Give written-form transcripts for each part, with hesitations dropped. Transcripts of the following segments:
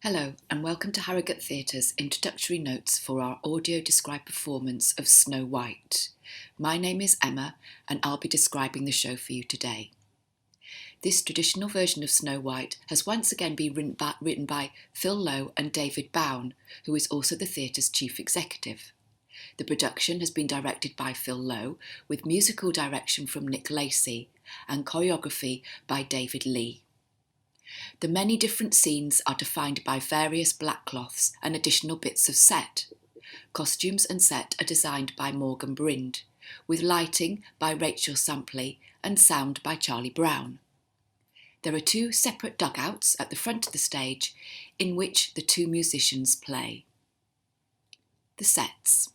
Hello and welcome to Harrogate Theatre's introductory notes for our audio-described performance of Snow White. My name is Emma and I'll be describing the show for you today. This traditional version of Snow White has once again been written by Phil Lowe and David Bown, who is also the theatre's chief executive. The production has been directed by Phil Lowe, with musical direction from Nick Lacey and choreography by David Lee. The many different scenes are defined by various black cloths and additional bits of set. Costumes and set are designed by Morgan Brind, with lighting by Rachel Sampley and sound by Charlie Brown. There are two separate dugouts at the front of the stage in which the two musicians play. The sets.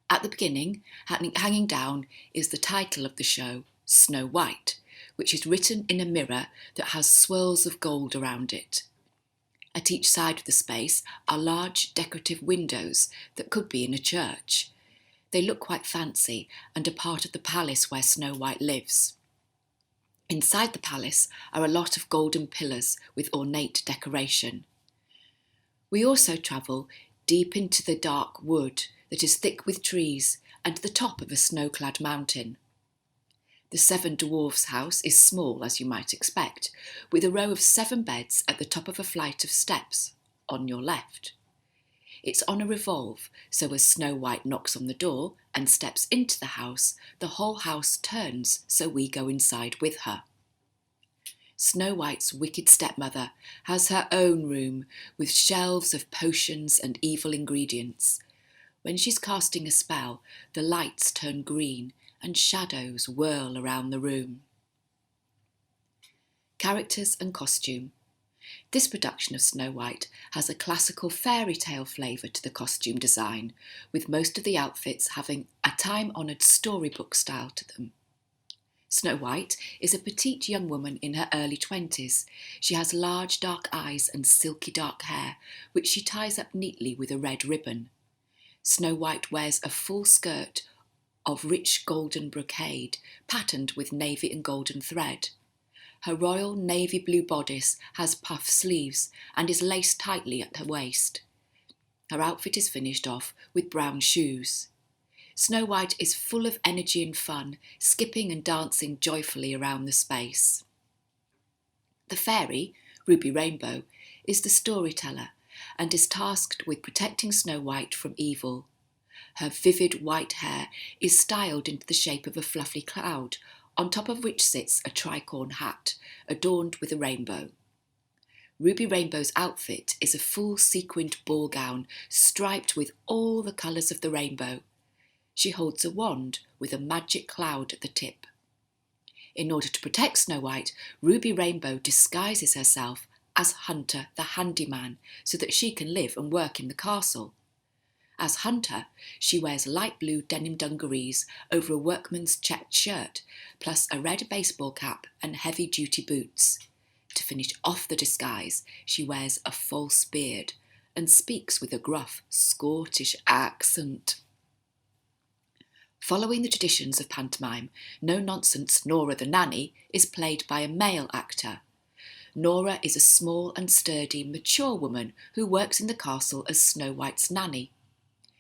At the beginning, hanging down, is the title of the show, Snow White, which is written in a mirror that has swirls of gold around it. At each side of the space are large decorative windows that could be in a church. They look quite fancy and are part of the palace where Snow White lives. Inside the palace are a lot of golden pillars with ornate decoration. We also travel deep into the dark wood that is thick with trees and to the top of a snow-clad mountain. The Seven Dwarfs' house is small, as you might expect, with a row of 7 beds at the top of a flight of steps, on your left. It's on a revolve, so as Snow White knocks on the door and steps into the house, the whole house turns, so we go inside with her. Snow White's wicked stepmother has her own room with shelves of potions and evil ingredients. When she's casting a spell, the lights turn green and shadows whirl around the room. Characters and costume. This production of Snow White has a classical fairy tale flavour to the costume design, with most of the outfits having a time-honoured storybook style to them. Snow White is a petite young woman in her early 20s. She has large dark eyes and silky dark hair, which she ties up neatly with a red ribbon. Snow White wears a full skirt of rich golden brocade, patterned with navy and golden thread. Her royal navy blue bodice has puff sleeves and is laced tightly at her waist. Her outfit is finished off with brown shoes. Snow White is full of energy and fun, skipping and dancing joyfully around the space. The fairy, Ruby Rainbow, is the storyteller and is tasked with protecting Snow White from evil. Her vivid white hair is styled into the shape of a fluffy cloud, on top of which sits a tricorn hat, adorned with a rainbow. Ruby Rainbow's outfit is a full sequined ball gown, striped with all the colours of the rainbow. She holds a wand with a magic cloud at the tip. In order to protect Snow White, Ruby Rainbow disguises herself as Hunter the handyman, so that she can live and work in the castle. As Hunter, she wears light blue denim dungarees over a workman's checked shirt, plus a red baseball cap and heavy-duty boots. To finish off the disguise, she wears a false beard and speaks with a gruff Scottish accent. Following the traditions of pantomime, no-nonsense Nora the Nanny is played by a male actor. Nora is a small and sturdy, mature woman who works in the castle as Snow White's nanny.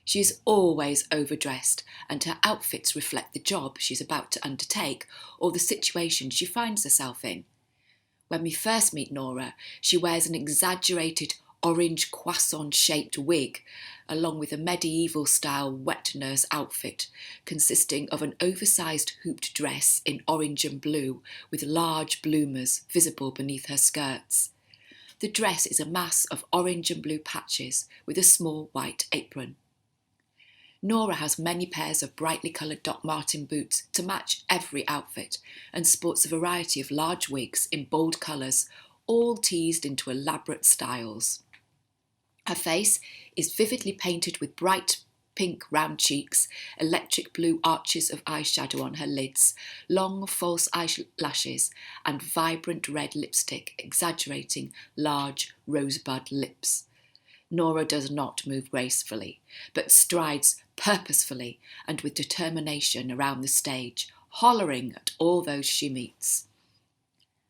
She is always overdressed, and her outfits reflect the job she's about to undertake or the situation she finds herself in. When we first meet Nora, she wears an exaggerated orange croissant-shaped wig, along with a medieval-style wet nurse outfit, consisting of an oversized hooped dress in orange and blue, with large bloomers visible beneath her skirts. The dress is a mass of orange and blue patches, with a small white apron. Nora has many pairs of brightly coloured Doc Marten boots to match every outfit, and sports a variety of large wigs in bold colours, all teased into elaborate styles. Her face is vividly painted with bright pink round cheeks, electric blue arches of eyeshadow on her lids, long false eyelashes, and vibrant red lipstick exaggerating large rosebud lips. Nora does not move gracefully, but strides purposefully and with determination around the stage, hollering at all those she meets.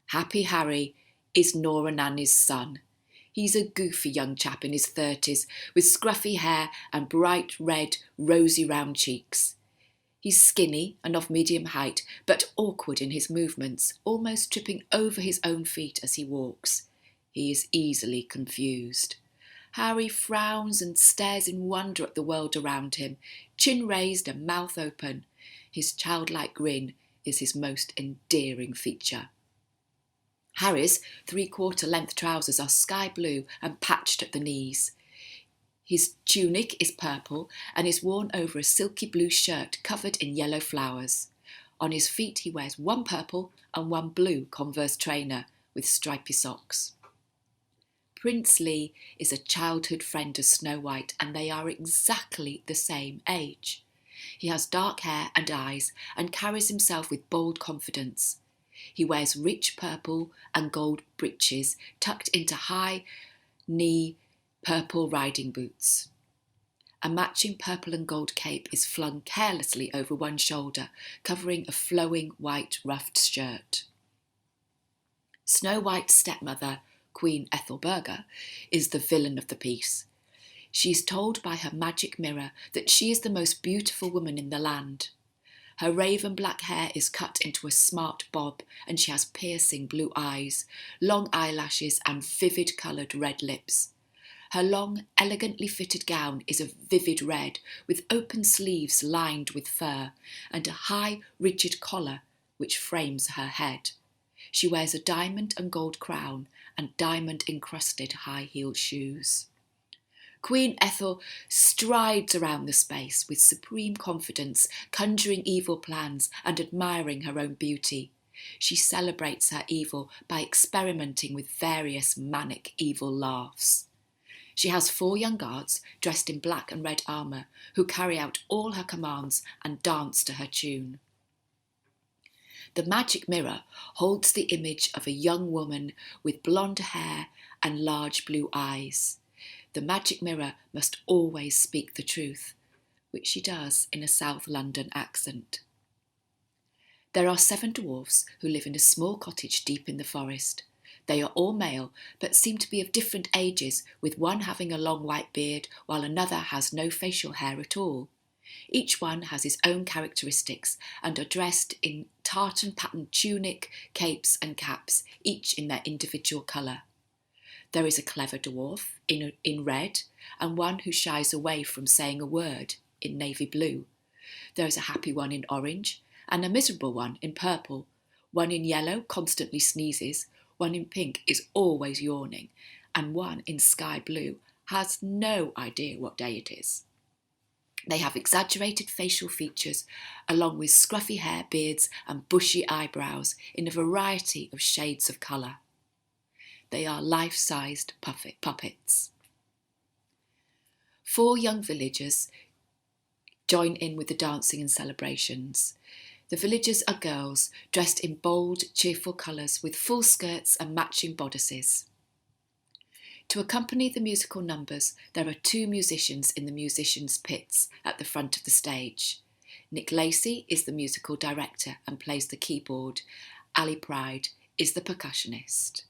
Happy Harry is Nora Nanny's son. He's a goofy young chap in his 30s, with scruffy hair and bright red, rosy round cheeks. He's skinny and of medium height, but awkward in his movements, almost tripping over his own feet as he walks. He is easily confused. Harry frowns and stares in wonder at the world around him, chin raised and mouth open. His childlike grin is his most endearing feature. Harry's 3/4 length trousers are sky blue and patched at the knees. His tunic is purple and is worn over a silky blue shirt covered in yellow flowers. On his feet he wears one purple and one blue Converse trainer with stripy socks. Prince Lee is a childhood friend of Snow White, and they are exactly the same age. He has dark hair and eyes and carries himself with bold confidence. He wears rich purple and gold breeches tucked into high-knee purple riding boots. A matching purple and gold cape is flung carelessly over one shoulder, covering a flowing white ruffed shirt. Snow White's stepmother, Queen Ethelberga, is the villain of the piece. She is told by her magic mirror that she is the most beautiful woman in the land. Her raven black hair is cut into a smart bob, and she has piercing blue eyes, long eyelashes and vivid coloured red lips. Her long, elegantly fitted gown is a vivid red, with open sleeves lined with fur, and a high, rigid collar which frames her head. She wears a diamond and gold crown and diamond-encrusted high-heeled shoes. Queen Ethel strides around the space with supreme confidence, conjuring evil plans and admiring her own beauty. She celebrates her evil by experimenting with various manic evil laughs. She has 4 young guards dressed in black and red armour who carry out all her commands and dance to her tune. The magic mirror holds the image of a young woman with blonde hair and large blue eyes. The magic mirror must always speak the truth, which she does in a South London accent. There are 7 dwarfs who live in a small cottage deep in the forest. They are all male, but seem to be of different ages, with one having a long white beard, while another has no facial hair at all. Each one has his own characteristics and are dressed in tartan-patterned tunic, capes and caps, each in their individual colour. There is a clever dwarf in red and one who shies away from saying a word in navy blue. There is a happy one in orange and a miserable one in purple. One in yellow constantly sneezes, one in pink is always yawning, and one in sky blue has no idea what day it is. They have exaggerated facial features, along with scruffy hair, beards and bushy eyebrows in a variety of shades of colour. They are life-sized puppets. 4 young villagers join in with the dancing and celebrations. The villagers are girls dressed in bold, cheerful colours with full skirts and matching bodices. To accompany the musical numbers, there are 2 musicians in the musicians' pits at the front of the stage. Nick Lacey is the musical director and plays the keyboard. Ali Pride is the percussionist.